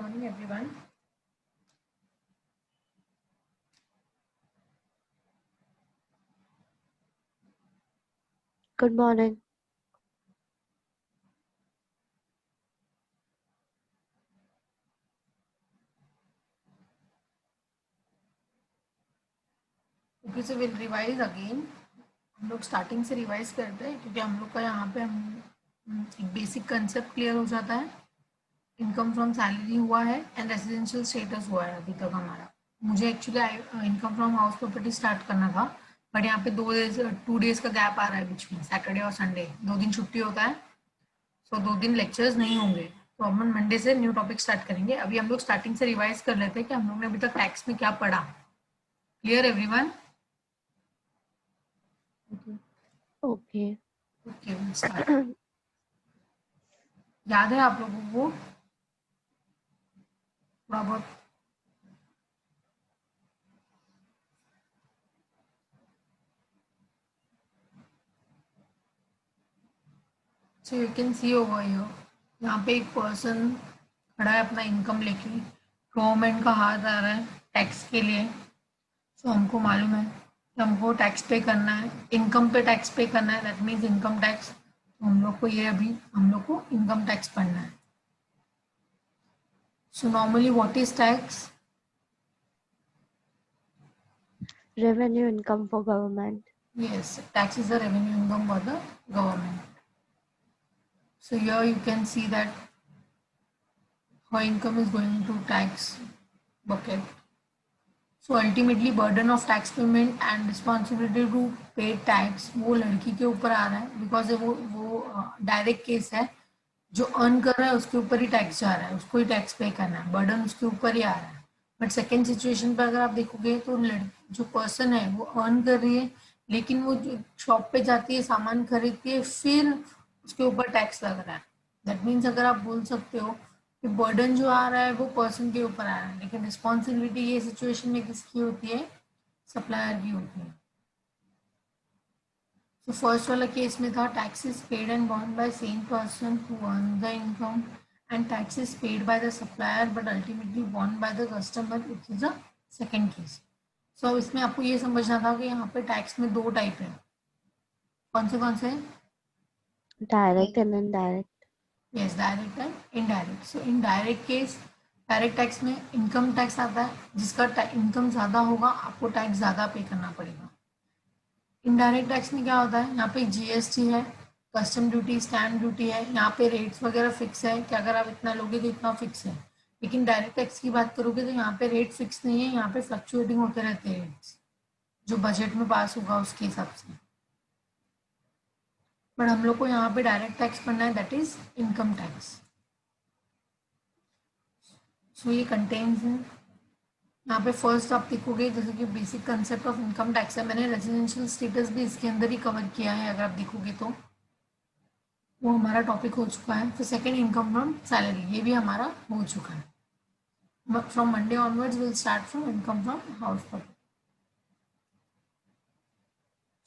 morning, everyone. Good morning. Okay, so we'll revise again. हम लोग starting से revise करते हैं क्योंकि हम लोग का यहाँ पे एक बेसिक कंसेप्ट क्लियर हो जाता है. इनकम फ्रॉम सैलरी हुआ है एंड रेजिडेंशियल स्टेटस हुआ है अभी तक हमारा. मुझे actually income from house property start करना था, बट यहाँ पे 2 डेज का गैप आ रहा है बीच में, सैटरडे और संडे 2 दिन छुट्टी होता है. सो 2 दिन लेक्चर्स नहीं होंगे, तो हम मंडे से न्यू टॉपिक स्टार्ट करेंगे. अभी हम लोग स्टार्टिंग से रिवाइज कर लेते हैं कि हम लोग ने अभी तक टैक्स में क्या पढ़ा. Clear everyone? Okay. Okay, start. याद है आप लोगों को थोड़ा बहुत? So you can see over here, यहाँ पे एक पर्सन खड़ा है अपना इनकम लेके, गवर्नमेंट का हाथ आ रहा है टैक्स के लिए. सो हमको मालूम है कि हमको टैक्स पे करना है, इनकम पे टैक्स पे करना है, दैट मीन्स इनकम टैक्स. तो हम लोग को ये अभी हम लोग को इनकम टैक्स पढ़ना है. So normally what is tax? Revenue income for government. Yes, tax is the revenue income for the government. So here you can see that her income is going to tax bucket. So ultimately burden of tax payment and responsibility to pay tax वो लड़की के ऊपर आ रहा है, because वो direct case है. जो earn कर रहा है उसके ऊपर ही टैक्स जा रहा है, उसको ही टैक्स पे करना है, बर्डन उसके ऊपर ही आ रहा है. बट सेकेंड सिचुएशन पर अगर आप देखोगे तो जो पर्सन है वो अर्न कर रही है, लेकिन वो जो शॉप पे जाती है सामान खरीदती है, फिर उसके ऊपर टैक्स लग रहा है. दैट मीन्स अगर आप बोल सकते हो कि बर्डन जो आ रहा है वो पर्सन के ऊपर आ रहा है, लेकिन रिस्पॉन्सिबिलिटी ये सिचुएशन में किसकी होती है? सप्लायर की होती है. तो फर्स्ट वाला केस में था taxes paid and borne by same person who earn the income and taxes paid by the supplier but ultimately borne by the customer, which is the second case. So इसमें आपको ये समझना था कि यहाँ पे टैक्स में 2 टाइप है. कौन से? Direct and indirect. Yes, direct and indirect. So indirect case, direct tax में इनकम टैक्स आता है, जिसका इनकम ज़्यादा होगा आपको टैक्स ज़्यादा पे करना पड़ेगा. इनडायरेक्ट टैक्स में क्या होता है, यहाँ पे जीएसटी है, कस्टम ड्यूटी, स्टैम्प ड्यूटी है, यहाँ पे रेट्स वगैरह फिक्स है कि अगर आप इतना लोगे तो इतना फिक्स है. लेकिन डायरेक्ट टैक्स की बात करोगे तो यहाँ पे रेट फिक्स नहीं है, यहाँ पे फ्लक्चुएटिंग होते रहते हैं रेट्स, जो बजट में पास होगा उसके हिसाब से. बट हम लोग को यहाँ पे डायरेक्ट टैक्स पढ़ना है, दैट इज इनकम टैक्स. सो ये कंटेन्स है. यहाँ पे फर्स्ट आप देखोगे जैसे कि basic concept of income tax है, मैंने रेजिडेंशियल स्टेटस भी इसके अंदर ही कवर किया है, अगर आप देखोगे तो वो हमारा टॉपिक हो चुका है. फिर सेकेंड इनकम फ्रॉम सैलरी, ये भी हमारा हो चुका है. From Monday onwards will start from income from house property.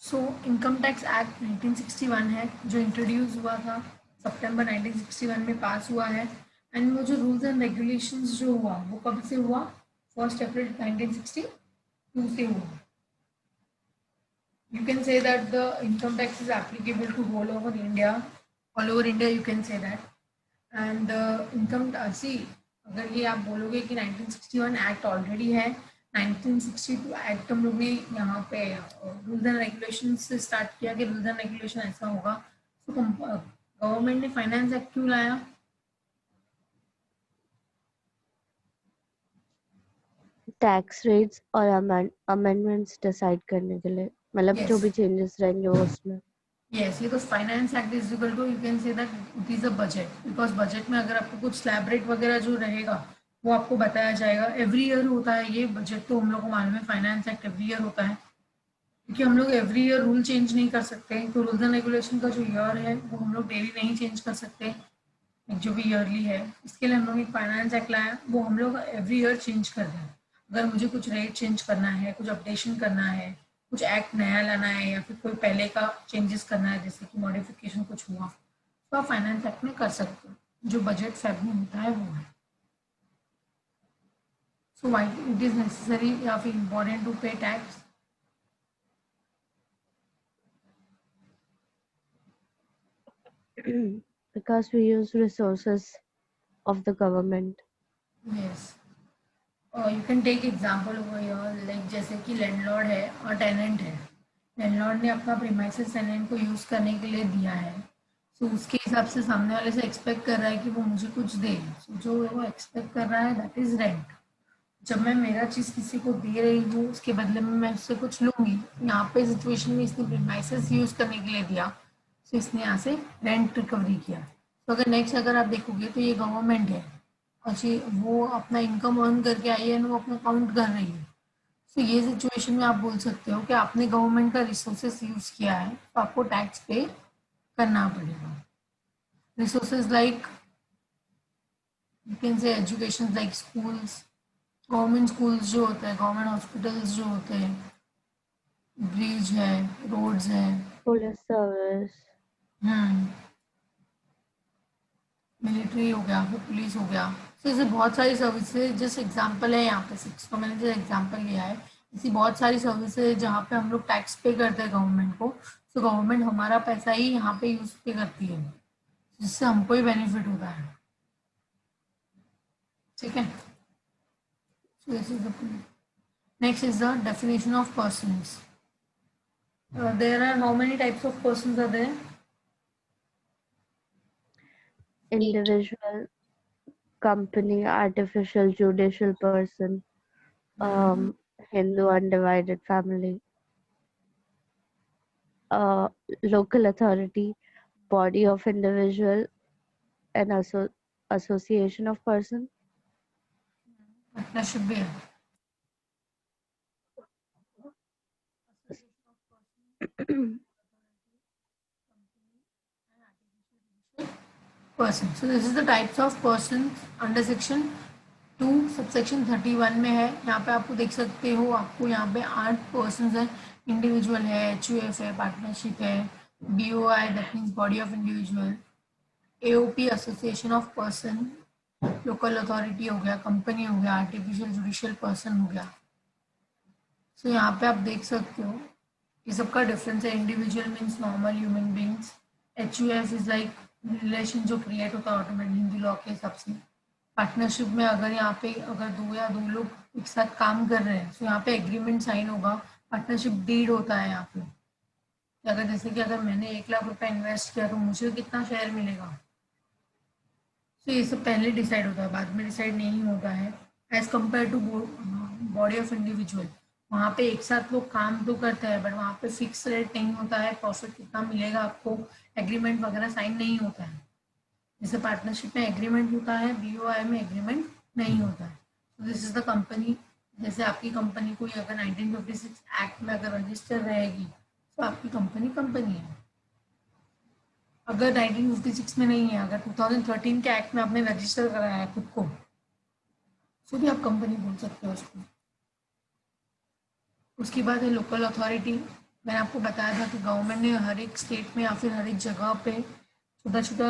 So income tax act 1961 है जो इंट्रोड्यूस हुआ था, सितंबर 1961 में पास हुआ है. एंड वो जो रूल्स एंड रेगुलेशंस जो हुआ वो कब से हुआ? 1 अप्रैल 1962 से हुआ. You can say that the income tax is applicable to all over India you can say that. And income see, अगर ये आप बोलोगे कि 1961 एक्ट ऑलरेडी है, 1962 एक्ट हम लोग ने यहाँ पे रूल्स एंड रेगुलेशन से स्टार्ट किया कि रूल्स एंड रेगुलेशन ऐसा होगा. तो गवर्नमेंट ने फाइनेंस एक्ट क्यों लाया? Tax rates और amendments decide करने के लिए, मतलब जो यस, भी changes रहेंगे वो उसमें. यस, ये तो finance act is equal to, you can say that it is a budget, because budget में अगर आपको कुछ स्लैब रेट वगैरह जो रहेगा वो आपको बताया जाएगा. एवरी ईयर होता है ये बजट, तो हम लोग को मालूम है फाइनेंस एक्ट एवरी ईयर होता है, क्योंकि हम लोग एवरी ईयर रूल चेंज नहीं कर सकते. तो रूल्स एंड रेगुलेशन का जो ईयर है वो हम लोग डेली नहीं चेंज कर सकते, जो भी ईयरली है. इसके लिए हम लोग एक फाइनेंस एक्ट लाया, वो हम लोग एवरी ईयर चेंज कर रहे हैं. अगर मुझे कुछ रेट चेंज करना है, कुछ अपडेशन करना है, कुछ एक्ट नया लाना है, या फिर कोई पहले का चेंजेस करना है, जैसे कि मॉडिफिकेशन कुछ हुआ, तो आप फाइनेंस एक्ट में कर सकते हो. जो बजट फेब में होता है वो है. So why it is necessary या फिर important to pay tax? Because we use resources of the government. Yes. You can take example over here, like जैसे कि लैंडलॉर्ड है और टेनेंट है. लैंडलॉर्ड ने अपना प्रीमाइसेस टेनेंट को यूज़ करने के लिए दिया है. सो उसके हिसाब से सामने वाले से एक्सपेक्ट कर रहा है कि वो मुझे कुछ दे. सो जो वो एक्सपेक्ट कर रहा है दैट इज रेंट. जब मैं मेरा चीज़ किसी को दे रही हूँ उसके बदले में मैं उससे कुछ लूँगी. यहाँ पे सिचुएशन में इसने प्रीमाइसेस यूज़ करने के लिए दिया, सो इसने यहाँ से रेंट रिकवरी किया. तो अगर नेक्स्ट अगर आप देखोगे तो ये गवर्नमेंट है और वो अपना इनकम अर्न करके आई है एंड वो अपना काउंट कर रही है. तो ये सिचुएशन में आप बोल सकते हो कि आपने गवर्नमेंट का रिसोर्सेस यूज किया है तो आपको टैक्स पे करना पड़ेगा. रिसोर्सेज लाइक यू कैन से education like schools, government schools जो होते हैं, गवर्नमेंट हॉस्पिटल्स जो होते हैं, ब्रिज है, रोड्स है, Police service. मिलिट्री हो गया, फिर पुलिस हो गया. तो ऐसे बहुत सारी सर्विसेज जस्ट एग्जांपल है यहाँ पे, सिक्स को मैंने जो एग्जांपल लिया है. ऐसी बहुत सारी सर्विसेज जहाँ पे हम लोग टैक्स पे करते हैं गवर्नमेंट को. तो गवर्नमेंट हमारा पैसा ही यहाँ पे यूज पे करती है जिससे हमको ही बेनिफिट होता है. ठीक है. So this is the next is the definition of persons. There are how many types of persons are there? Individual, company, artificial, judicial person, Hindu undivided family, local authority, body of individual, and association of person. That should be it. Person. So this is the types of persons under section 2 subsection 31 में है. यहाँ पे आपको देख सकते हो, आपको यहाँ पे 8 पर्सन है. इंडिविजुअल है, HUF है, पार्टनरशिप है, BOI that means body of individual, AOP association of person, local authority हो गया, कंपनी हो गया, आर्टिफिशियल जुडिशियल पर्सन हो गया. सो यहाँ पे आप देख सकते हो ये सबका डिफरेंस है. Individual means normal human beings. HUF is like relation जो क्रिएट होता है ऑटोमेटिक हिंदी लॉ के हिसाब से. पार्टनरशिप में अगर यहाँ पे अगर दो या दो लोग एक साथ काम कर रहे हैं तो यहाँ पे एग्रीमेंट साइन होगा, पार्टनरशिप डीड होता है यहाँ पे. अगर जैसे कि अगर मैंने 1 लाख रुपए इन्वेस्ट किया तो मुझे कितना शेयर मिलेगा, तो ये सब पहले डिसाइड होता है, बाद में डिसाइड नहीं होता है. As compare to body of individual, वहाँ पे एक साथ लोग काम तो करते हैं बट वहाँ पे फिक्स रेट नहीं होता है, प्रॉफिट कितना मिलेगा आपको, एग्रीमेंट वगैरह साइन नहीं होता है. जैसे पार्टनरशिप में एग्रीमेंट होता है, BOI में एग्रीमेंट नहीं होता है. तो दिस इज द कंपनी. जैसे आपकी कंपनी कोई अगर 1956 एक्ट में अगर रजिस्टर रहेगी तो आपकी कंपनी कंपनी है. अगर 1956 में नहीं है, अगर 2013 के एक्ट में आपने रजिस्टर कराया है खुद को, तो भी आप कंपनी बोल सकते हो उसको. उसके बाद है लोकल अथॉरिटी. मैंने आपको बताया था कि गवर्नमेंट ने हर एक स्टेट में या फिर हर एक जगह पे छोटा छोटा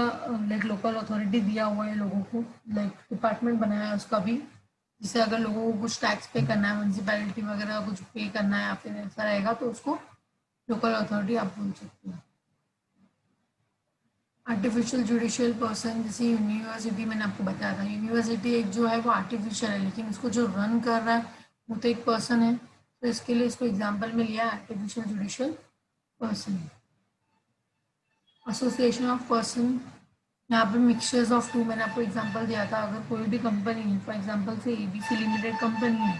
लाइक लोकल अथॉरिटी दिया हुआ है लोगों को, लाइक डिपार्टमेंट बनाया है उसका भी. जिससे अगर लोगों को कुछ टैक्स पे करना है, म्यूनसिपैलिटी वगैरह कुछ पे करना है या फिर ऐसा रहेगा तो उसको लोकल अथॉरिटी आप बोल सकते हो. आर्टिफिशियल जुडिशियल पर्सन, जैसे यूनिवर्सिटी मैंने आपको बताया था, यूनिवर्सिटी एक जो है वो आर्टिफिशियल है लेकिन उसको जो रन कर रहा है वो तो एक पर्सन है. तो इसके लिए इसको एग्जांपल में लिया artificial judicial person. Association of person, यहाँ पे मिक्सचर्स ऑफ टू मैंने आपको एग्जांपल दिया था. अगर कोई भी कंपनी है, फॉर एग्जांपल से ABC लिमिटेड कंपनी है,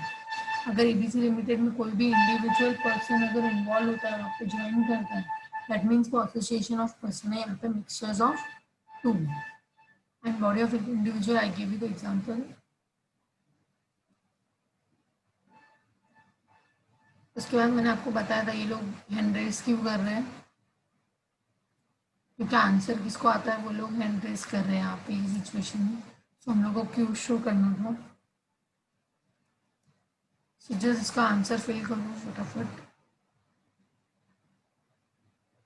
अगर ABC लिमिटेड में कोई भी इंडिविजुअल पर्सन अगर इन्वॉल्व होता है, वहाँ पे ज्वाइन करता है, दैट मीन्स वो एसोसिएशन ऑफ पर्सन है. यहाँ पे mixtures of two and body of individual. I give you the example. उसके बाद मैंने आपको बताया था ये लोग हैंड रेस क्यों कर रहे हैं, क्योंकि आंसर किसको आता है वो लोग हैंड रेस कर रहे हैं यहाँ पे इस सिचुएशन में. तो हम लोग को क्यों शो करना था. सो जस्ट इसका आंसर फिल करो फटाफट.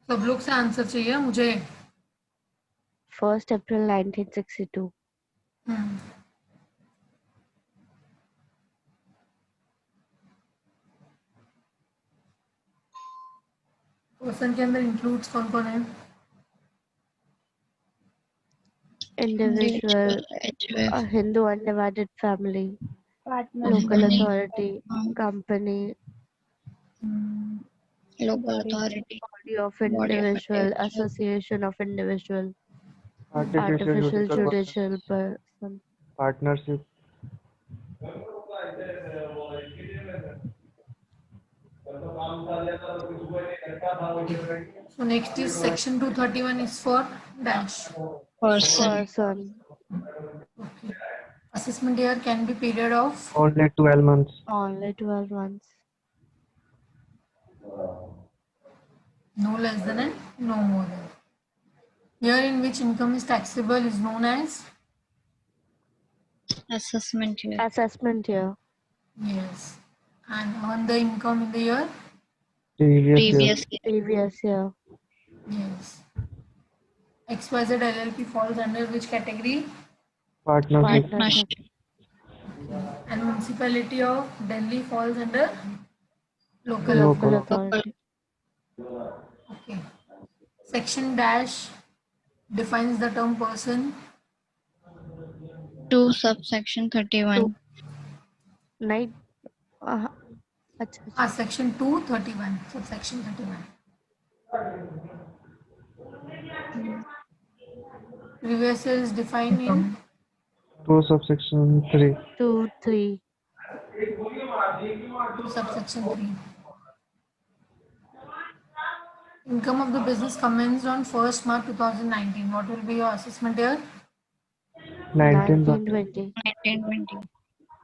सब लोग से आंसर चाहिए मुझे. 1st April 1962. पर्सन के अंदर इंक्लूड्स कौन कौन है? individual, HUF, a Hindu undivided family, partnership, local company, authority, company, local authority, body of body of individual, individual, association of individual, artificial artificial judicial judicial person. partnership, So next is section 231 is for dash. person, Person, Okay. Assessment year can be period of only 12 months, only 12 months. no less than and no more than. Year in which income is taxable is known as, assessment year, Assessment year, yes. And earn the income in the year, previous year, previous year, previous year, yes. XYZ LLP falls under which category? partnership, partnership, And municipality of Delhi falls under local local authority. local, authority. Okay. Section dash defines the term person. 2 subsection 31, Night, अच्छा, अच्छा. Section 231, subsection 31. Previous year is defined in 2 subsection 3, 2, 3, subsection 3. Income of the business commenced on 1st March 2019. What will be your assessment year? 1920, 1920. 1920,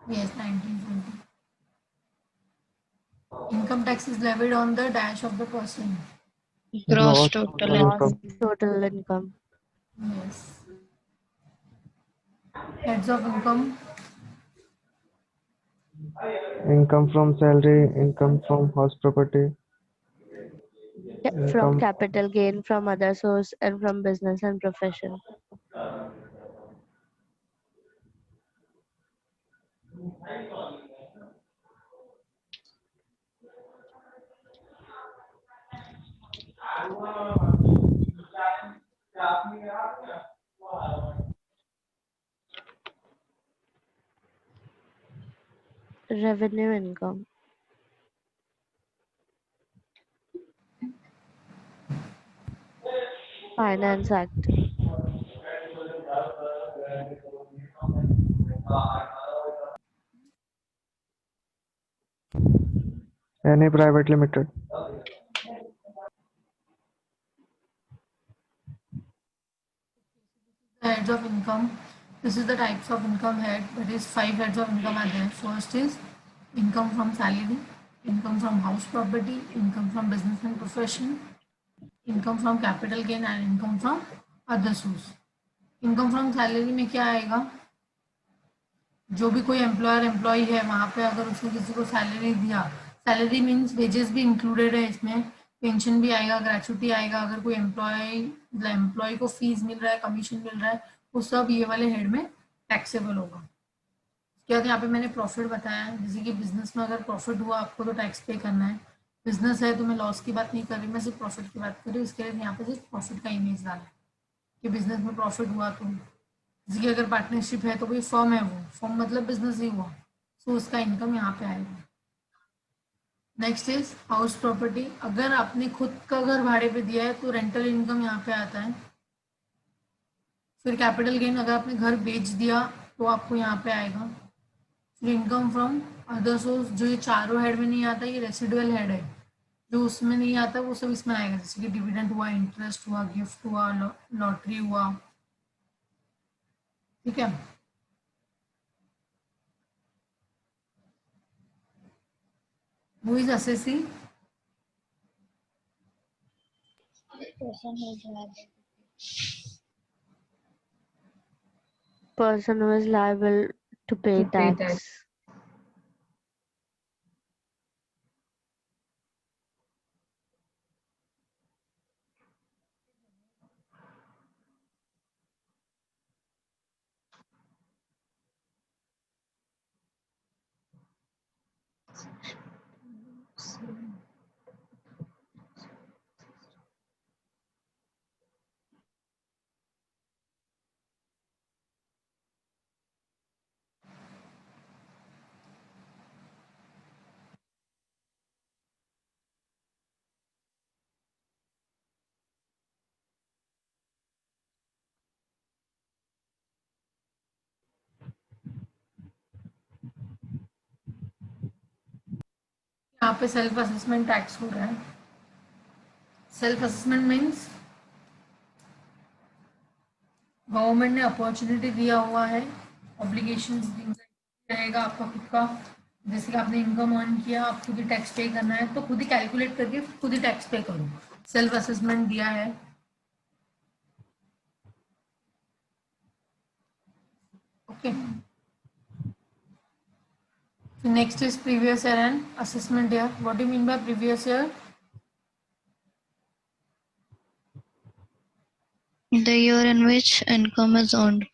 Yes, 1920. Income tax is levied on the dash of the person. gross gross total total Gross income, total income. Yes. Heads of income, income from salary, income from house property, From income, capital gain from other source and from business and profession. Revenue income. Finance Act. any private limited, the heads of income. This is the types of income head. That is 5 heads of income are there. First is income from salary, income from house property, income from business and profession, income from capital gain and income from other source. Income from salary में क्या आएगा? जो भी कोई employer employ है वहाँ पे अगर उसने किसी को सैलरी दिया, सैलरी मीन्स वेजेस भी इंक्लूडेड है इसमें, पेंशन भी आएगा, ग्रेचुटी आएगा, अगर कोई एम्प्लॉय को फीस मिल रहा है, कमीशन मिल रहा है, वो सब ये वाले हेड में टैक्सेबल होगा. क्या यहाँ पे मैंने प्रॉफिट बताया, जैसे कि बिजनेस में अगर प्रॉफिट हुआ आपको तो टैक्स पे करना है. बिजनेस है तो मैं लॉस की बात नहीं कर रही, मैं सिर्फ प्रॉफिट की बात कर रही हूँ. इसके लिए यहाँ पे सिर्फ प्रॉफिट का इमेज डाला है कि बिजनेस में प्रॉफिट हुआ तो, जैसे कि अगर पार्टनरशिप है तो कोई फर्म है, वो फर्म मतलब बिजनेस ही हुआ, सो उसका इनकम यहाँ पे आएगा. Next is house property. अगर आपने खुद का घर भाड़े पे दिया है तो रेंटल इनकम यहाँ पे आता है. फिर कैपिटल गेन, अगर आपने घर बेच दिया तो आपको यहाँ पे आएगा. फिर इनकम फ्रॉम अदर सोर्स, जो ये चारों हेड में नहीं आता, ये रेसिडुअल हेड है, जो उसमें नहीं आता वो सब इसमें आएगा, जैसे कि डिविडेंड हुआ, इंटरेस्ट हुआ, गिफ्ट हुआ, लॉटरी हुआ. ठीक है. Who is assessing? Person who is liable to pay tax. यहाँ पे सेल्फ असेसमेंट टैक्स हो रहा है. सेल्फ असेसमेंट मीन्स गवर्नमेंट ने अपॉर्चुनिटी दिया हुआ है, ऑब्लिगेशंस रहेगा आपका खुद का. जैसे कि आपने इनकम अर्न किया, आप खुद ही टैक्स पे करना है, तो खुद ही कैलकुलेट करके खुद ही टैक्स पे करो. सेल्फ असेसमेंट दिया है. Okay. So next is previous year and assessment year. What do you mean by previous year? The year in which income is earned.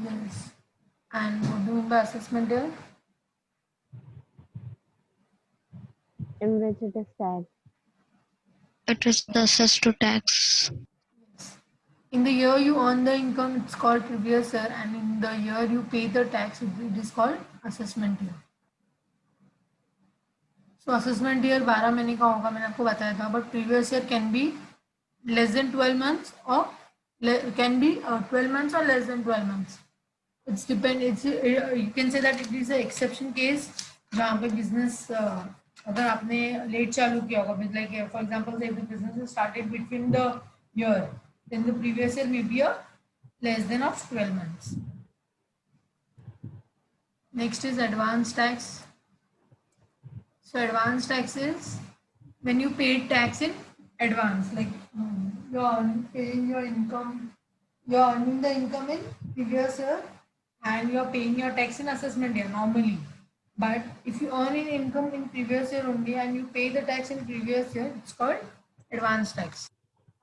Yes. And what do you mean by assessment year? In which it is taxed. It is assessed to tax. Yes. In the year you earn the income, it's called previous year, and in the year you pay the tax, it is called assessment year. So assessment year 12 महीने का होगा, मैंने आपको बताया था. But previous year can be less than 12 months or can be 12 months or less than 12 months. It's depend. It's you can say that it is a exception case जहाँ पे business अगर आपने late चालू किया होगा, like for example, say the business is started between the year, then the previous year may be a less than of 12 months. Next is advance tax. So advance tax is when you paid tax in advance, like you're paying your income, you're earning the income in previous year and you're paying your tax in assessment year normally. But if you earn in income in previous year only and you pay the tax in previous year, it's called advance tax.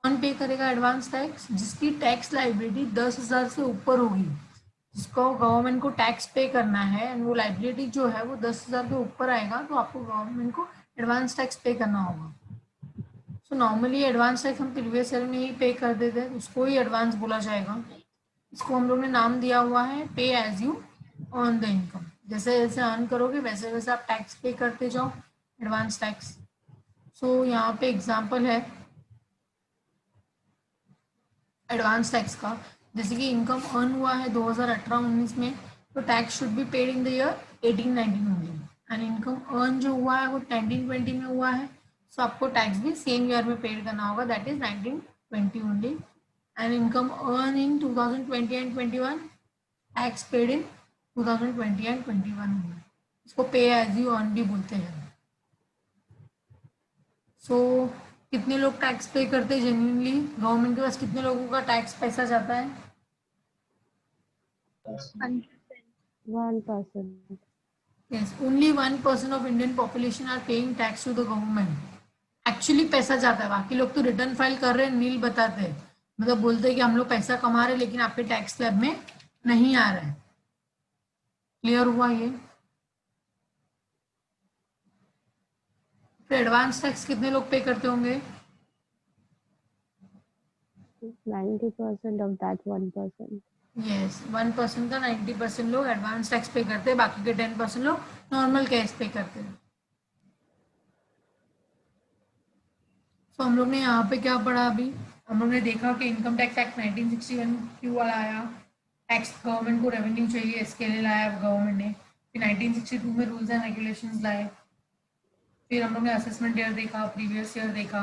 कौन पे करेगा advance tax? जिसकी tax liability 10,000 से ऊपर होगी, जिसको government को tax पे करना है, एंड वो लाइबिलिटी जो है वो 10,000 के ऊपर आएगा, तो आपको गवर्नमेंट को एडवांस टैक्स पे करना होगा. सो नॉर्मली एडवांस टैक्स हम प्रीवियस ईयर में ही पे कर देते हैं, उसको ही एडवांस बोला जाएगा. इसको हम लोग ने नाम दिया हुआ है पे as you earn the income. जैसे जैसे अर्न करोगे वैसे वैसे आप टैक्स पे करते जाओ, एडवांस टैक्स. सो यहाँ पे एग्जांपल है एडवांस टैक्स का. जैसे कि इनकम अर्न हुआ है 2018-19 में, तो tax should be paid in the year 18-19 only. And income earn जो हुआ है वो 19-20 में हुआ है, सो आपको टैक्स भी सेम ईयर में पेड करना होगा, that is 19-20 only. And income earn in 2020 and 21, tax paid in 2020 and 21 only. इसको पे एज यू अर्न भी बोलते हैं. सो कितने लोग टैक्स पे करते हैं जेन्युइनली? गवर्नमेंट के पास कितने लोगों का टैक्स पैसा जाता है? 1%. Yes, only 1% of Indian population are paying tax to the government. Actually पैसा जाता है, बाकी लोग तो रिटर्न फाइल कर रहे हैं, नील बताते हैं, मतलब बोलते हैं कि हम लोग पैसा कमा रहे हैं लेकिन आपके टैक्स स्लैब में नहीं आ रहा है. क्लियर हुआ ये? फिर एडवांस टैक्स कितने लोग पे करते होंगे? 90% of that 1%. यस, 1% का 90% लोग एडवांस टैक्स पे करते हैं, बाकी के 10% लोग नॉर्मल कैश पे करते हैं. तो हम लोग ने यहाँ पे क्या पढ़ा? अभी हम लोग ने देखा कि इनकम टैक्स एक्ट 1961 क्यों वाला आया. टैक्स गवर्नमेंट को रेवेन्यू चाहिए, इसके लिए लाया गवर्नमेंट ने. फिर 1962 में रूल्स एंड रेगुलेशंस लाए. फिर हम लोग ने असेसमेंट ईयर देखा, प्रीवियस ईयर देखा.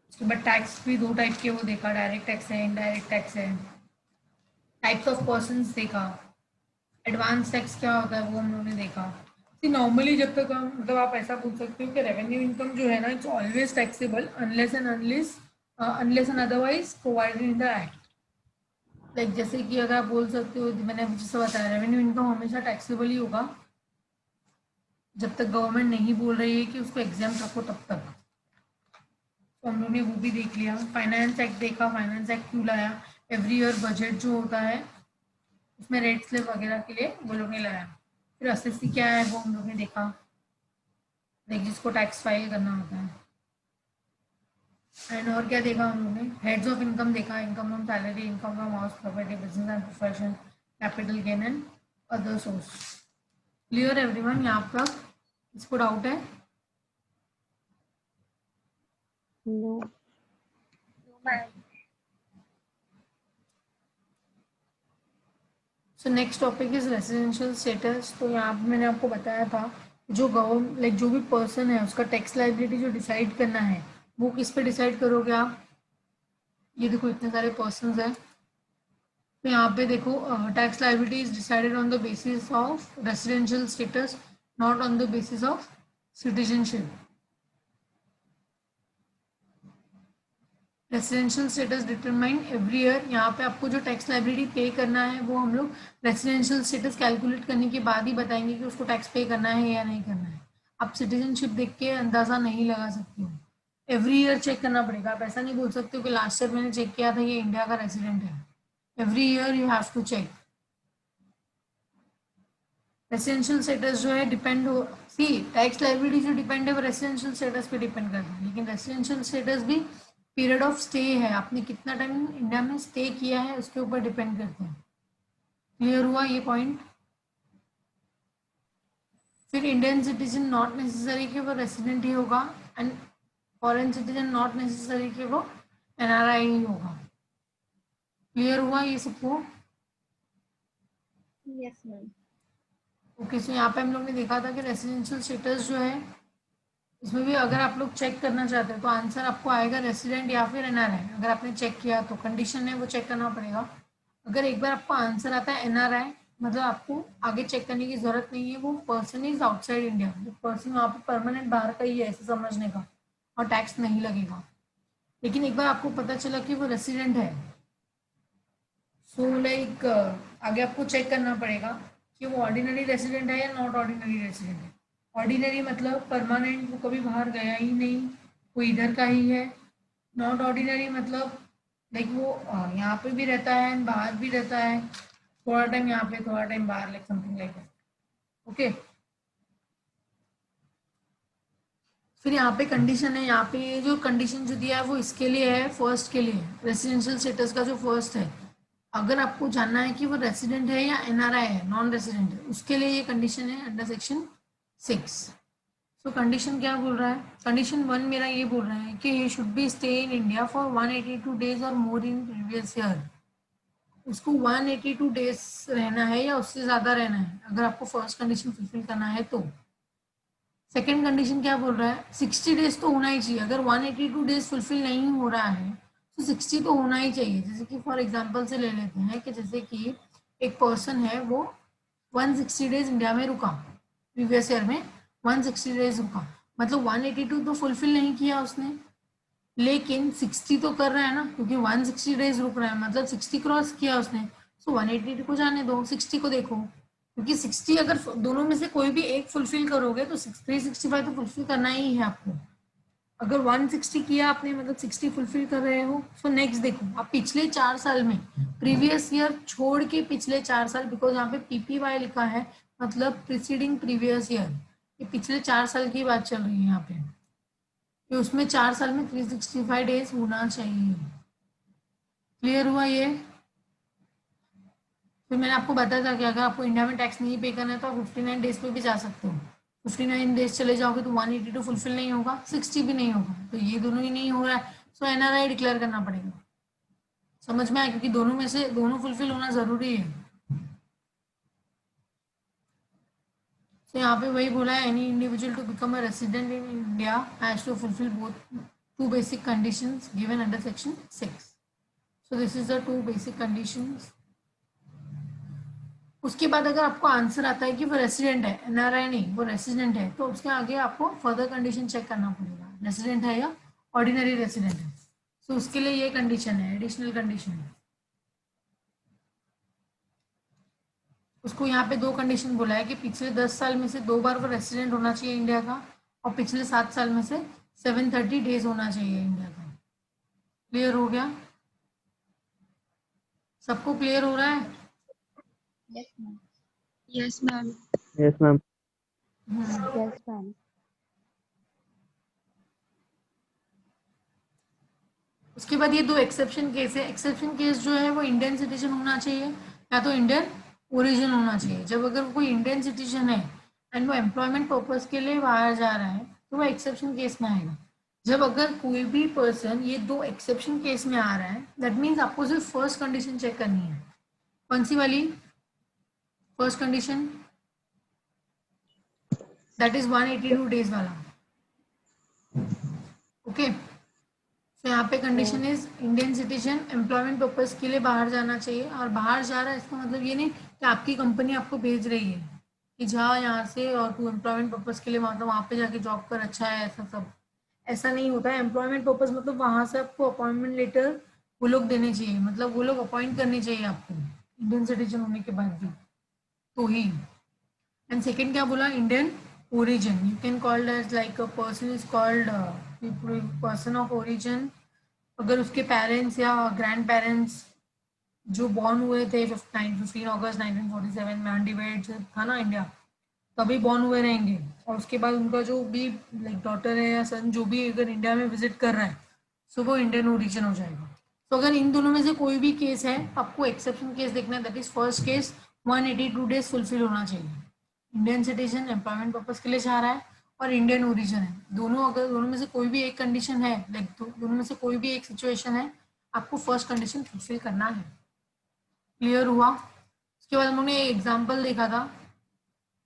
उसके बाद टैक्स भी 2 टाइप के वो देखा, डायरेक्ट टैक्स है, इनडायरेक्ट टैक्स है. टाइप्स ऑफ पर्सन्स देखा. एडवांस टैक्स क्या होता है वो हम लोग ने देखा. नॉर्मली जब तक हम मतलब आप ऐसा पूछ सकते हो कि रेवेन्यू इनकम जो है ना, it's always taxable unless and otherwise provided in the act. Like जैसे कि अगर आप बोल सकते हो, मैंने जैसे बताया, रेवेन्यू इनकम हमेशा टैक्सेबल ही होगा जब तक गवर्नमेंट नहीं बोल रही है कि उसको एग्जाम्प्ट रखो तब तक. तो हम लोग ने वो भी देख लिया. फाइनेंस एक्ट देखा, फाइनेंस एक्ट क्यों लाया? एवरी ईयर बजट जो होता है उसमें रेट स्लिप वगैरह के लिए वो लोग ने लाया. फिर एसएससी क्या है वो हम लोग ने देखा, लाइक जिसको टैक्स फाइल करना होता है. एंड और क्या देखा हम लोग ने? हेड्स ऑफ इनकम देखा, income from salary, income from house property, business and profession, capital gain and other source. Clear everyone? यहाँ पर इसको डाउट है? No. So next topic is residential status. तो यहाँ पे मैंने आपको बताया था जो लाइक जो भी पर्सन है उसका टैक्स लायबिलिटी जो डिसाइड करना है वो किस पे डिसाइड करोगे आप? ये देखो इतने सारे पर्सन्स हैं, तो यहाँ पे देखो tax liability is decided on the basis of residential status, not on the basis of citizenship. Residential status determine every year. यहाँ पे आपको जो टैक्स लायबिलिटी पे करना है वो हम लोग रेसिडेंशियल स्टेटस कैलकुलेट करने के बाद ही बताएंगे कि उसको टैक्स पे करना है या नहीं करना है। आप सिटीजनशिप देख के अंदाजा नहीं लगा सकते हो, एवरी ईयर चेक करना पड़ेगा। आप ऐसा नहीं बोल सकते हो कि लास्ट ईयर मैंने चेक किया था ये इंडिया का रेसिडेंट है। Every year you have to check. Residential status जो है डिपेंड हो, सी टैक्स लायबिलिटी जो डिपेंड है वो रेसिडेंशियल स्टेटस पे डिपेंड करता है, लेकिन रेसिडेंशियल स्टेटस भी पीरियड ऑफ स्टे है, आपने कितना टाइम इंडिया में स्टे किया है उसके ऊपर डिपेंड करते हैं। क्लियर हुआ ये पॉइंट? फिर इंडियन सिटीजन नॉट नेसेसरी कि वो रेसिडेंट ही होगा, and foreign citizen not necessary कि वो एनआरआई ही होगा। क्लियर हुआ ये सबको? Yes, ma'am. ओके, सो यहाँ पे हम लोग ने देखा था कि रेसिडेंशियल स्टेटस जो है इसमें भी अगर आप लोग चेक करना चाहते हैं तो आंसर आपको आएगा रेसिडेंट या फिर एनआरआई। अगर आपने चेक किया तो कंडीशन है वो चेक करना पड़ेगा। अगर एक बार आपको आंसर आता है एनआरआई, मतलब आपको आगे चेक करने की जरूरत नहीं है, वो पर्सन इज आउटसाइड इंडिया, वो पर्सन वहाँ पे परमानेंट बाहर का ही है ऐसे समझने का, और टैक्स नहीं लगेगा। लेकिन एक बार आपको पता चला कि वो रेसिडेंट है, सो लाइक आगे आपको चेक करना पड़ेगा कि वो ऑर्डिनरी रेसिडेंट है या नॉट ऑर्डिनरी रेसिडेंट है। ऑर्डिनरी मतलब परमानेंट, वो कभी बाहर गया ही नहीं, वो इधर का ही है। नॉट ऑर्डिनरी मतलब लाइक वो यहाँ पे भी रहता है and बाहर भी रहता है, थोड़ा टाइम यहाँ पे थोड़ा टाइम बाहर, like something like that. Okay, फिर यहाँ पे कंडीशन है, यहाँ पे ये जो कंडीशन जो दिया है वो इसके लिए है, फर्स्ट के लिए, रेसिडेंशियल स्टेटस का जो फर्स्ट है। अगर आपको जानना है कि वो रेसिडेंट है या एनआरआई है, नॉन रेसिडेंट है, उसके लिए ये कंडीशन है अंडर सेक्शन 6। सो कंडीशन क्या बोल रहा है? कंडीशन 1 मेरा ये बोल रहा है कि he should be stay in India for 182 days और मोर इन प्रीवियस ईयर। उसको 182 डेज रहना है या उससे ज़्यादा रहना है, अगर आपको फर्स्ट कंडीशन फुलफिल करना है तो। सेकेंड कंडीशन क्या बोल रहा है? 60 डेज तो होना ही चाहिए। अगर 182 डेज फुलफिल नहीं हो रहा है तो 60 तो होना ही चाहिए। जैसे कि फॉर एग्जांपल से ले लेते हैं कि जैसे कि एक पर्सन है वो 160 डेज इंडिया में रुका, प्रीवियस ईयर में 160 डेज रुका, मतलब 182 तो फुलफिल नहीं किया उसने, लेकिन 60 तो कर रहा है ना, क्योंकि 160 डेज रुक रहा है मतलब 60 क्रॉस किया उसने। सो 182 को जाने दो, 60 को देखो, क्योंकि 60 अगर दोनों में से कोई भी एक फुलफिल करोगे तो 365 तो फुलफिल करना ही है आपको। अगर 160 किया आपने मतलब 60 फुलफिल कर रहे हो। सो नेक्स्ट देखो, आप पिछले 4 साल में, प्रीवियस ईयर छोड़ के पिछले 4 साल, बिकॉज यहाँ पे पीपीवाई लिखा है मतलब प्रीसीडिंग प्रीवियस ईयर, ये पिछले 4 साल की बात चल रही है यहाँ पे, कि उसमें 4 साल में 365 डेज होना चाहिए। क्लियर हुआ ये? फिर मैंने आपको बताया था कि अगर आपको इंडिया में टैक्स नहीं पे करना है तो आप 59 डेज पे भी जा सकते हो। 59 डेज चले जाओगे तो 182 फुलफिल नहीं होगा, 60 भी नहीं होगा, तो ये दोनों ही नहीं हो रहा है, सो एनआरआई डिक्लेयर करना पड़ेगा। समझ में आया? क्योंकि दोनों में से दोनों फुलफिल होना जरूरी है। तो यहाँ पे वही बोला है, any individual to become a resident in India has to fulfil both two basic conditions given under section 6। So this is the two basic conditions. उसके बाद अगर आपको आंसर आता है कि वो रेसिडेंट है, एनआरआई नहीं, वो रेसिडेंट है, तो उसके आगे आपको फर्दर कंडीशन चेक करना पड़ेगा, रेसिडेंट है या ऑर्डिनरी रेसिडेंट है। तो उसके लिए ये कंडीशन है, एडिशनल कंडीशन है। उसको यहाँ पे 2 कंडीशन बोला है कि पिछले 10 साल में से 2 बार वो रेसिडेंट होना चाहिए इंडिया का, और पिछले 7 साल में से 730 डेज होना चाहिए इंडिया का। क्लियर हो गया? सबको क्लियर हो रहा है? Yes, ma'am. Yes, ma'am. Yes, ma'am. Yes, ma'am. उसके बाद ये 2 एक्सेप्शन केस है। एक्सेप्शन केस जो है वो इंडियन सिटीजन होना चाहिए या तो इंडियन ओरिजिन होना चाहिए। जब अगर कोई इंडियन सिटीजन है एंड वो एम्प्लॉयमेंट पर्पज के लिए बाहर जा रहा है तो वो एक्सेप्शन केस में आएगा। जब अगर कोई भी पर्सन ये 2 एक्सेप्शन केस में आ रहा है, दैट मीन्स आपको सिर्फ फर्स्ट कंडीशन चेक करनी है। कौन सी वाली? First condition that is 182 days वाला. ओके, तो यहाँ पे condition is Indian citizen, employment purpose के लिए बाहर जाना चाहिए. और बाहर जा रहा है इसका मतलब ये नहीं कि आपकी कंपनी आपको भेज रही है कि जा यहाँ से और तू एम्प्लॉयमेंट पर्पज के लिए मतलब वहाँ पे जाके जॉब कर, अच्छा है, ऐसा सब ऐसा नहीं होता है. एम्प्लॉयमेंट पर्पज मतलब वहाँ से आपको अपॉइंटमेंट लेटर वो लोग देने चाहिए, मतलब वो लोग अपॉइंट करने चाहिए आपको इंडियन सिटीजन होने के बाद भी, तो ही. एंड सेकेंड क्या बोला, Indian origin, you can called as like a person is called person of origin अगर उसके पेरेंट्स या ग्रैंड पेरेंट्स जो बॉर्न हुए थे 15 अगस्त 1947 में अनडिवाइडेड था ना इंडिया, तभी बॉर्न हुए रहेंगे. और उसके बाद उनका जो भी लाइक डॉटर है या सन जो भी अगर इंडिया में विजिट कर रहा है, सो वो इंडियन ओरिजिन हो जाएगा. तो अगर इन दोनों में से कोई भी केस है, आपको एक्सेप्शन केस देखना है. That is first case 182 days fulfil होना चाहिए. इंडियन सिटीजन एम्प्लॉयमेंट पर्पज के लिए चाह रहा है और इंडियन ओरिजिन है. दोनों अगर दोनों में से कोई भी एक कंडीशन है, लाइक दोनों में से कोई भी एक सिचुएशन है, आपको फर्स्ट कंडीशन फुलफिल करना है. क्लियर हुआ? उसके बाद हम लोगों ने एग्जाम्पल देखा था,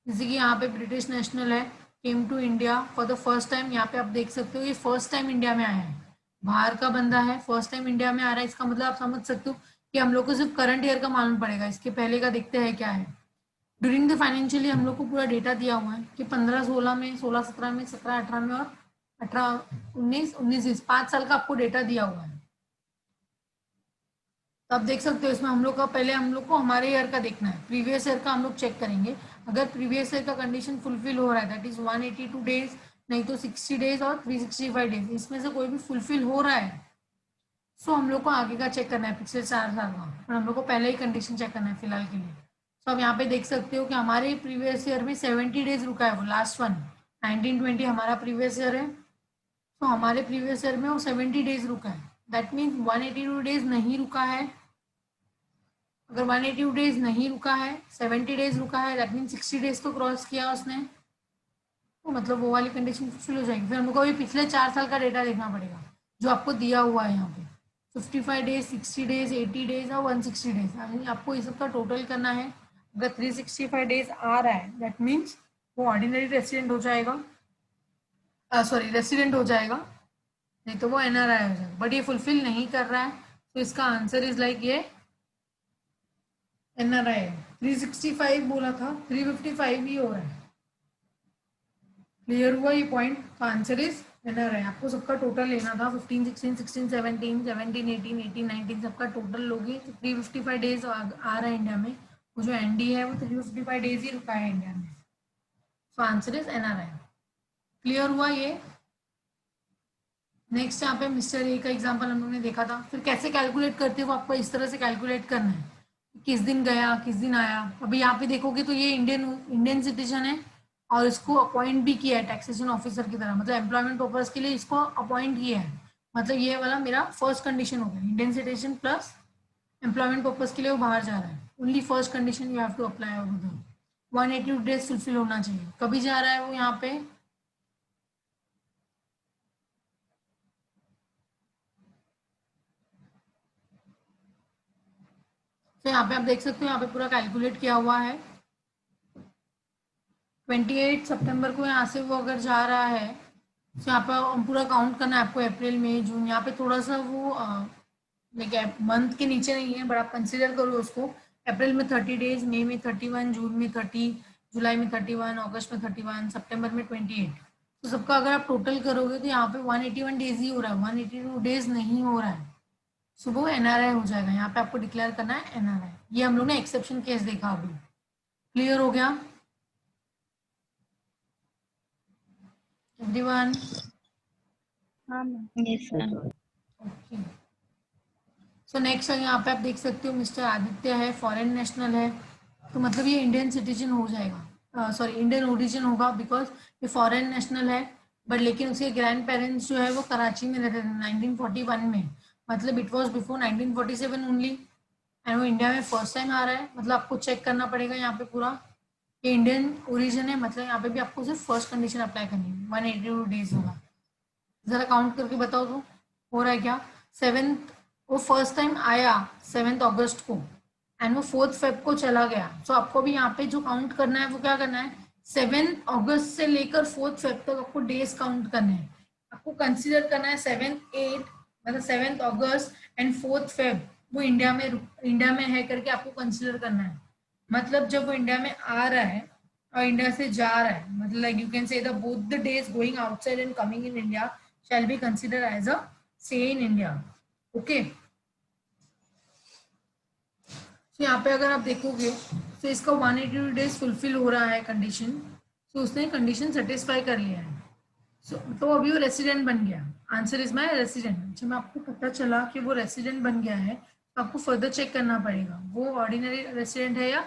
जैसे कि यहाँ पे ब्रिटिश नेशनल है, came to India for the first time. यहाँ पे आप देख सकते हो ये फर्स्ट टाइम इंडिया में आया है, बाहर का बंदा है, फर्स्ट टाइम इंडिया में आ रहा है. इसका मतलब आप समझ सकते हो कि हम लोग को सिर्फ करंट ईयर का मालूम पड़ेगा, इसके पहले का देखते हैं क्या है. ड्यूरिंग द फाइनेंशियली हम लोग को पूरा डेटा दिया हुआ है कि 15-16 में, 16-17 में, 17-18 में और 18-19-19 5 साल का आपको डेटा दिया हुआ है. तो आप देख सकते हो इसमें हम लोग का पहले हम लोग को हमारे ईयर का देखना है, प्रीवियस ईयर का हम लोग चेक करेंगे. अगर प्रीवियस ईयर का कंडीशन फुलफिल हो रहा है दैट इज 182 डेज, नहीं तो 60 डेज और 365 डेज, इसमें से कोई भी फुलफिल हो रहा है, सो हम लोग को आगे का चेक करना है, पिछले 4 साल का. पर हम लोग को पहले ही कंडीशन चेक करना है फिलहाल के लिए. तो आप यहाँ पे देख सकते हो कि हमारे प्रीवियस ईयर में 70 डेज रुका है, वो लास्ट वन 1920 हमारा प्रीवियस ईयर है. तो हमारे प्रीवियस ईयर में वो 70 डेज रुका है. दैट मीन्स 182 डेज नहीं रुका है. अगर 182 डेज नहीं रुका है, 70 डेज रुका है, दैट मीन्स 60 डेज तो क्रॉस किया उसने, तो मतलब वो वाली कंडीशन फुलफिल हो जाएगी. फिर हमको अभी पिछले 4 साल का डेटा देखना पड़ेगा जो आपको दिया हुआ है यहाँ पे. 55 डेज, 60 डेज, 80 डेज और 160 डेज, आपको इस सब का टोटल करना है. अगर 365 डेज आ रहा है दैट मीन्स वो ऑर्डिनरी रेसिडेंट हो जाएगा, सॉरी रेसिडेंट हो जाएगा, नहीं तो वो एनआरआई हो जाएगा. बट ये फुलफिल नहीं कर रहा है, तो इसका आंसर इज लाइक ये एनआरआई है. 365 बोला था, 355 ही हो रहा है. क्लियर हुआ ये पॉइंट? तो आंसर इज एनआरआई. आपको सबका टोटल लेना था 15, 16, 16, 17, 17, 18, 18, 19 सबका टोटल लोगे तो 355 डेज आ रहा है इंडिया में. वो जो एनडी है वो 355 डेज ही रुका है इंडिया में. So answer is NRI. Clear हुआ ये? नेक्स्ट यहाँ पे मिस्टर ए का एग्जांपल हम लोग ने देखा था. फिर कैसे कैलकुलेट करते हो, आपको इस तरह से कैलकुलेट करना है, किस दिन गया किस दिन आया. अभी यहाँ पे देखोगे तो ये इंडियन सिटीजन है और इसको अपॉइंट भी किया है टैक्सेशन ऑफिसर की तरह, मतलब एम्प्लॉयमेंट पर्पज के लिए इसको अपॉइंट किया है. मतलब ये वाला मेरा फर्स्ट कंडीशन हो गया, Indian citizen plus employment purpose के लिए वो बाहर जा रहा है. Only first condition you have to apply over there. 182 days fulfil होना चाहिए. कभी जा रहा है वो यहाँ पे, तो यहाँ पे आप देख सकते हो यहाँ पे पूरा कैलकुलेट किया हुआ है. 28 सितंबर को यहाँ से वो अगर जा रहा है, तो यहाँ पे पूरा काउंट करना है आपको, अप्रैल मई जून. यहाँ पे थोड़ा सा वो लाइक मंथ के नीचे नहीं है, बट आप कंसिडर करो उसको. अप्रैल में 30 डेज, मई में 31, जून में 30, जुलाई में 31, अगस्त में 31, सितंबर में 28. तो सबका अगर आप टोटल करोगे तो यहाँ पे 181 डेज ही हो रहा है, 182 डेज नहीं हो रहा है. सुबह एनआरआई हो जाएगा. यहाँ पे आपको डिक्लेयर करना है एनआरआई. ये हम लोग ने एक्सेप्शन केस देखा अभी. क्लियर हो गया everyone? Yes, sir. Okay. So next यहाँ पे आप देख सकते हो मिस्टर आदित्य है, फॉरेन नेशनल है, तो मतलब ये इंडियन सिटीजन हो जाएगा, सॉरी इंडियन ओरिजिन होगा, बिकॉज ये फॉरेन नेशनल है. बट लेकिन उसके ग्रैंड पेरेंट्स जो है वो कराची में रहते थे 1941 में, मतलब it was before 1947 only. And वो इंडिया में फर्स्ट टाइम आ रहा है. मतलब आपको चेक करना पड़ेगा यहाँ पे पूरा ये इंडियन ओरिजिन है, मतलब यहाँ पे भी आपको सिर्फ फर्स्ट कंडीशन अप्लाई करनी है. 182 डेज होगा. जरा काउंट करके बताओ तो हो रहा है क्या. 7th वो फर्स्ट टाइम आया 7 अगस्त को एंड वो 4 फेब को चला गया. सो आपको भी यहाँ पे जो काउंट करना है वो क्या करना है, 7 अगस्त से लेकर 4 फेब तक आपको डेज काउंट करने हैं। आपको कंसीडर करना है 7, 8 मतलब 7 अगस्त एंड 4 फेब वो इंडिया में है करके आपको कंसीडर करना है। मतलब जब वो इंडिया में आ रहा है और इंडिया से जा रहा है, मतलब like you can say the both the days going outside and coming in India shall be consider as a stay in India. Okay, तो यहाँ पे अगर आप देखोगे तो इसका 182 डेज फुलफिल हो रहा है कंडीशन, तो उसने कंडीशन सेटिस्फाई कर लिया है। तो अभी वो रेसिडेंट बन गया। Answer is my resident. जब आपको पता चला कि वो रेसिडेंट बन गया है तो आपको फर्दर चेक करना पड़ेगा वो ऑर्डिनरी रेसिडेंट है या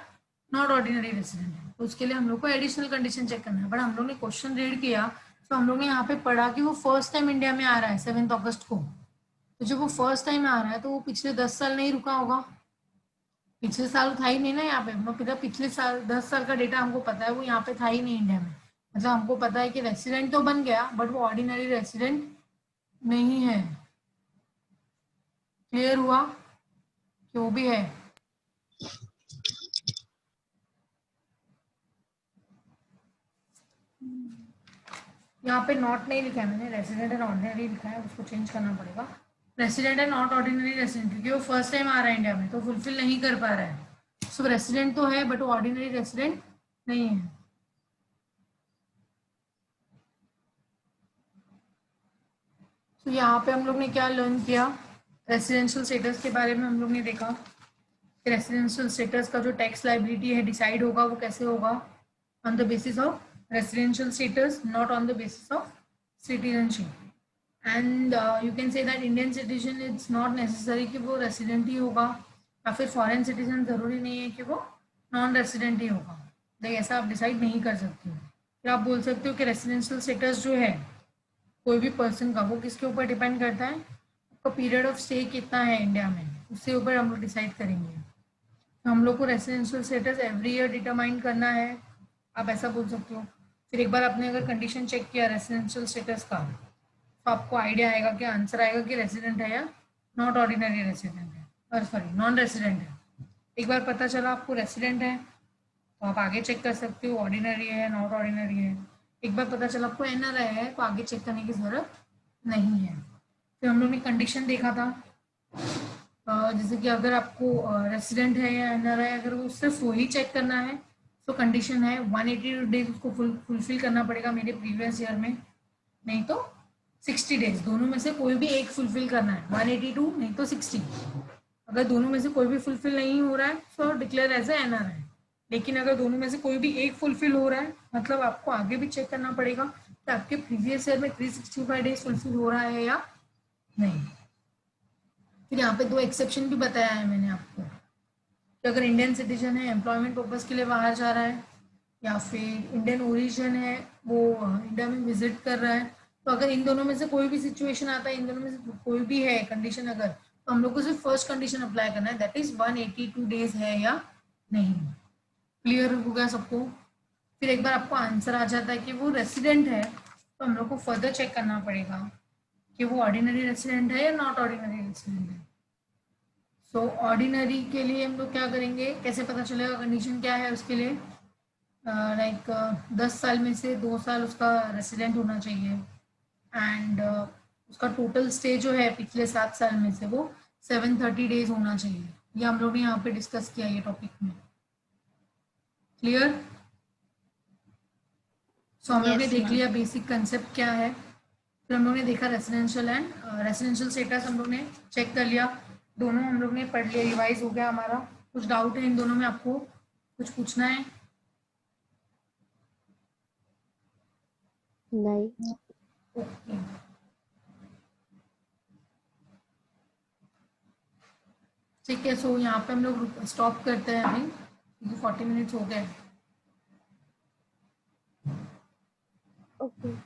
नॉट ऑर्डिनरी रेसिडेंट है। तो उसके लिए हम लोग को एडिशनल कंडीशन चेक करना है। बट हम लोग ने क्वेश्चन रीड किया तो हम लोग ने यहाँ पे पढ़ा कि वो फर्स्ट टाइम इंडिया में आ रहा है 7 अगस्त को। तो जब वो फर्स्ट टाइम आ रहा है तो वो पिछले 10 साल नहीं रुका होगा। पिछले साल था ही नहीं ना यहाँ पे। मतलब पिछले साल 10 साल का डेटा हमको पता है वो यहाँ पे था ही नहीं इंडिया में। मतलब हमको पता है कि रेसिडेंट तो बन गया बट वो ऑर्डिनरी रेसिडेंट नहीं है। क्लियर हुआ कि वो भी है। यहाँ पे नॉट नहीं लिखा है मैंने, रेसिडेंट एंड ऑर्डिनरी लिखा है, उसको चेंज करना पड़ेगा। Resident and not ordinary resident, क्योंकि वो फर्स्ट टाइम आ रहा है इंडिया में तो फुलफिल नहीं कर पा रहा है। सो रेसिडेंट तो है बट वो ऑर्डिनरी रेसिडेंट नहीं है। तो यहाँ पे हम लोग ने क्या लर्न किया, रेसिडेंशियल स्टेटस के बारे में हम लोग ने देखा कि रेसिडेंशियल स्टेटस का जो टैक्स लाइबिलिटी है डिसाइड होगा वो कैसे होगा, on the basis of residential status, not on the basis of citizenship. And you can say that Indian citizen it's not necessary कि वो रेसिडेंट ही होगा, या फिर फॉरेन सिटीजन जरूरी नहीं है कि वो नॉन रेसिडेंट ही होगा। लाइक ऐसा आप डिसाइड नहीं कर सकते हो। फिर आप बोल सकते हो कि रेसिडेंशियल स्टेटस जो है कोई भी पर्सन का, वो किसके ऊपर डिपेंड करता है, आपका पीरियड ऑफ स्टे कितना है इंडिया में, उसके ऊपर हम लोग डिसाइड करेंगे। तो हम लोग को residential status every year determine करना है, आप ऐसा बोल सकते हो। फिर एक बार आपने अगर कंडीशन चेक किया रेसिडेंशियल स्टेटस का तो आपको आइडिया आएगा कि आंसर आएगा कि रेसिडेंट है या नॉट ऑर्डिनरी रेसिडेंट है, और सॉरी नॉन रेसिडेंट है। एक बार पता चला आपको रेसिडेंट है तो आप आगे चेक कर सकते हो ऑर्डिनरी है नॉट ऑर्डिनरी है। एक बार पता चला आपको एनआरआई है तो आगे चेक करने की जरूरत नहीं है। फिर हम लोग ने कंडीशन देखा था, जैसे कि अगर आपको रेसिडेंट है या एनआरआई अगर वो सिर्फ वही चेक करना है तो कंडीशन है 180 डेज उसको फुलफिल करना पड़ेगा मेरे प्रीवियस ईयर में, नहीं तो 60 डेज, दोनों में से कोई भी एक फुलफिल करना है, 182 नहीं तो 60। अगर दोनों में से कोई भी फुलफिल नहीं हो रहा है तो डिक्लेयर एज ए एनआरआई। लेकिन अगर दोनों में से कोई भी एक फुलफिल हो रहा है मतलब आपको आगे भी चेक करना पड़ेगा कि आपके प्रीवियस ईयर में 365 डेज फुलफिल हो रहा है या नहीं। फिर यहाँ पे 2 एक्सेप्शन भी बताया है मैंने आपको कि अगर इंडियन सिटीजन है एम्प्लॉयमेंट पर्पज के लिए बाहर जा रहा है, या फिर इंडियन ओरिजिन है वो इंडिया में विजिट कर रहा है, तो अगर इन दोनों में से कोई भी सिचुएशन आता है, इन दोनों में से कोई भी है कंडीशन अगर, तो हम लोग को सिर्फ फर्स्ट कंडीशन अप्लाई करना है, दैट इज 182 डेज है या नहीं। क्लियर हो गया सबको। फिर एक बार आपको आंसर आ जाता है कि वो रेसिडेंट है तो हम लोग को फर्दर चेक करना पड़ेगा कि वो ऑर्डिनरी रेसिडेंट है या नॉट ऑर्डिनरी रेसिडेंट है। सो ऑर्डिनरी के लिए हम लोग क्या करेंगे, कैसे पता चलेगा कंडीशन क्या है उसके लिए, लाइक 10 साल में से 2 साल उसका रेसिडेंट होना चाहिए एंड उसका टोटल स्टे जो है पिछले 7 साल में से वो 730 डेज होना चाहिए। ये हम लोग ने यहाँ पे डिस्कस किया ये टॉपिक में। क्लियर। सो हम लोग ने Yes, देख ma'am. लिया बेसिक कंसेप्ट क्या है। फिर हम लोग ने देखा रेसिडेंशियल एंड रेसिडेंशियल स्टेटस हम लोग ने चेक कर लिया, दोनों हम लोग ने पढ़ लिया, रिवाइज हो गया हमारा। कुछ डाउट है इन दोनों में, आपको कुछ पूछना है? नहीं। ओके, ठीक है। सो यहाँ पे हम लोग स्टॉप करते हैं अभी क्योंकि 40 मिनट्स हो गए। ओके।